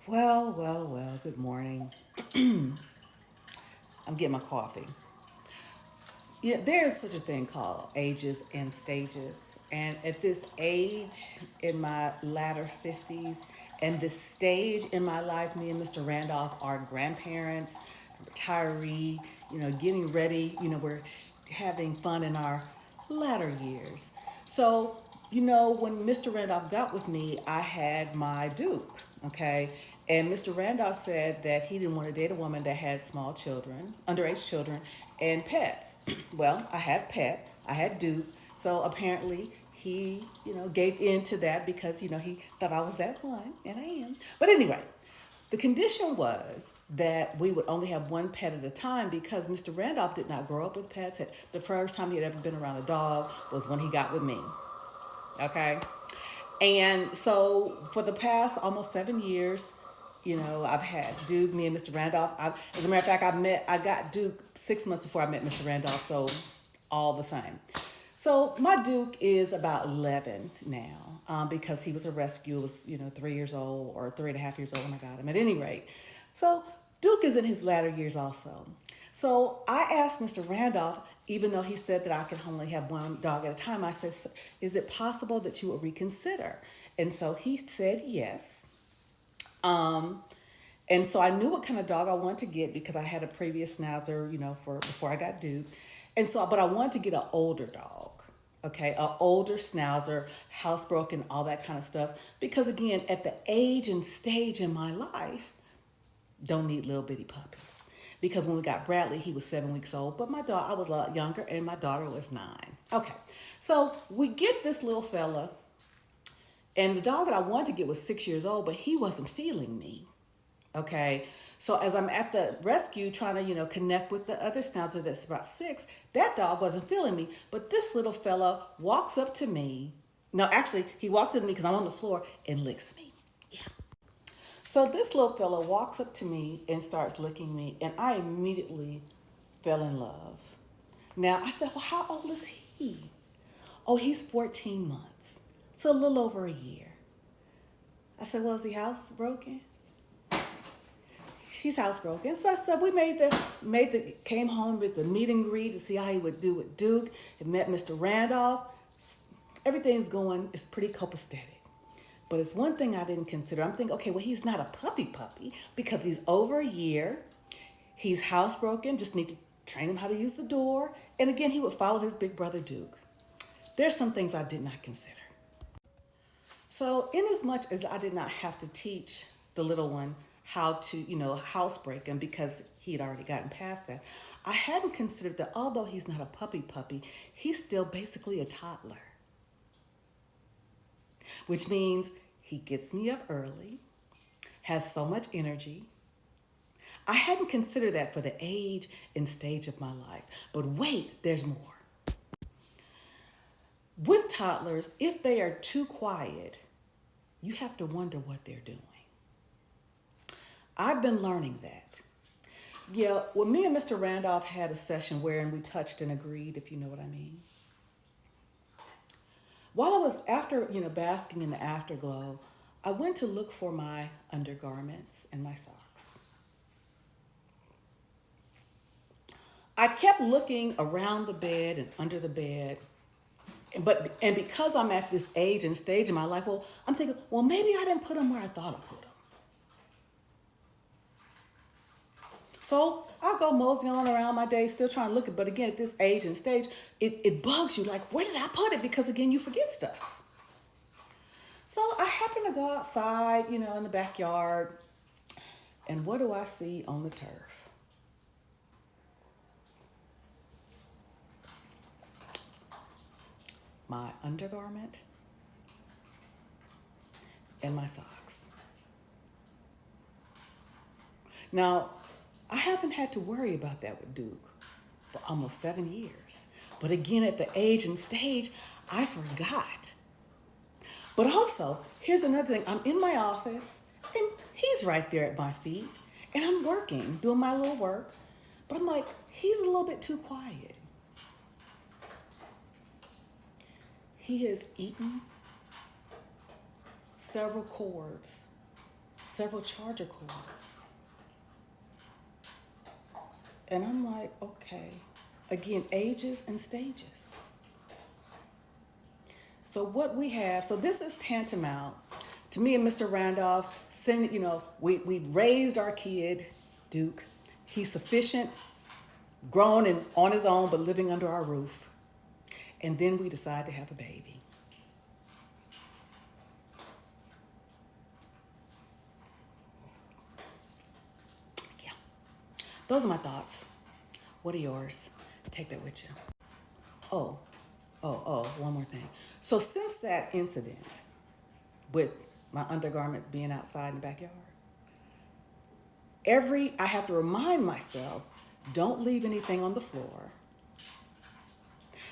Well, good morning. I'm getting my coffee. Yeah, there's such a thing called ages and stages. And at this age, in my latter 50s, and this stage in my life, me and Mr. Randolph are grandparents, retiree, getting ready, we're having fun in our latter years. So, when Mr. Randolph got with me, I had my Duke, okay? And Mr. Randolph said that he didn't want to date a woman that had small children, underage children, and pets. Well, I had pet, I had Duke, so apparently he, gave in to that because, he thought I was that one, and I am. But anyway, the condition was that we would only have one pet at a time because Mr. Randolph did not grow up with pets. The first time he had ever been around a dog was when he got with me. Okay? And so for the past almost 7 years, I've had Duke, me and Mr. Randolph. As a matter of fact, I got Duke 6 months before I met Mr. Randolph, so all the same. So my Duke is about 11 now because he was a rescue. Was 3 years old or 3.5 years old when I got him. At any rate, so Duke is in his latter years also. So I asked Mr. Randolph, even though he said that I could only have one dog at a time, I said, "Is it possible that you would reconsider?" And so he said yes. Um, and so I knew what kind of dog I wanted to get because I had a previous schnauzer, for before I got Duke. And so, but I wanted to get an older dog, okay, an older schnauzer, housebroken, all that kind of stuff. Because again, at the age and stage in my life, don't need little bitty puppies. Because when we got Bradley, he was 7 weeks old, but my daughter, I was a lot younger, and my daughter was 9. Okay, so we get this little fella, and the dog that I wanted to get was 6 years old, but he wasn't feeling me. Okay. So as I'm at the rescue trying to, connect with the other schnauzer that's about 6, that dog wasn't feeling me. But this little fella walks up to me. No, actually, he walks up to me because I'm on the floor and licks me. Yeah. So this little fella walks up to me and starts licking me, and I immediately fell in love. Now I said, "Well, how old is he?" "Oh, he's 14 months. So a little over a year." I said, "Well, is he housebroken?" "He's housebroken." So I said we came home with the meet and greet to see how he would do with Duke and met Mr. Randolph. Everything's going, it's pretty copacetic. But it's one thing I didn't consider. I'm thinking, okay, well, he's not a puppy because he's over a year. He's housebroken, just need to train him how to use the door. And again, he would follow his big brother Duke. There's some things I did not consider. So, in as much as I did not have to teach the little one how to, housebreak him because he had already gotten past that, I hadn't considered that although he's not a puppy, he's still basically a toddler, which means he gets me up early, has so much energy. I hadn't considered that for the age and stage of my life. But wait, there's more. With toddlers, if they are too quiet, you have to wonder what they're doing. I've been learning that. Yeah, well, me and Mr. Randolph had a session wherein we touched and agreed, if you know what I mean. While I was basking in the afterglow, I went to look for my undergarments and my socks. I kept looking around the bed and under the bed, and because I'm at this age and stage in my life, well, I'm thinking, well, maybe I didn't put them where I thought I put them. So I'll go moseying on around my day, still trying to look at. But again, at this age and stage, it bugs you. Like, where did I put it? Because again, you forget stuff. So I happen to go outside, in the backyard, and what do I see on the turf? My undergarment and my socks. Now, I haven't had to worry about that with Duke for almost 7 years. But again, at the age and stage, I forgot. But also, here's another thing. I'm in my office, and he's right there at my feet, and I'm working, doing my little work. But I'm like, he's a little bit too quiet. He has eaten several cords several charger cords. And I'm like, okay, again, ages and stages. So what we have, so this is tantamount to me and Mr. Randolph saying, we raised our kid, Duke. He's sufficient, grown and on his own, but living under our roof. And then we decide to have a baby. Yeah. Those are my thoughts. What are yours? Take that with you. Oh, one more thing. So since that incident with my undergarments being outside in the backyard, I have to remind myself, don't leave anything on the floor.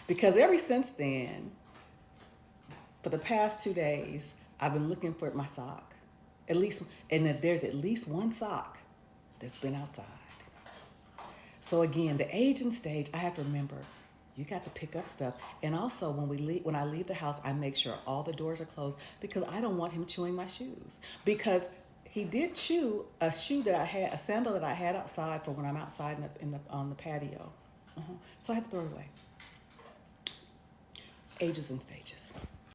Because ever since then, for the past 2 days, I've been looking for my sock. And if there's at least one sock that's been outside. So again, the age and stage, I have to remember, you got to pick up stuff. And also when I leave the house, I make sure all the doors are closed because I don't want him chewing my shoes. Because he did chew a sandal that I had outside for when I'm outside on the patio. So I had to throw it away. Ages and stages.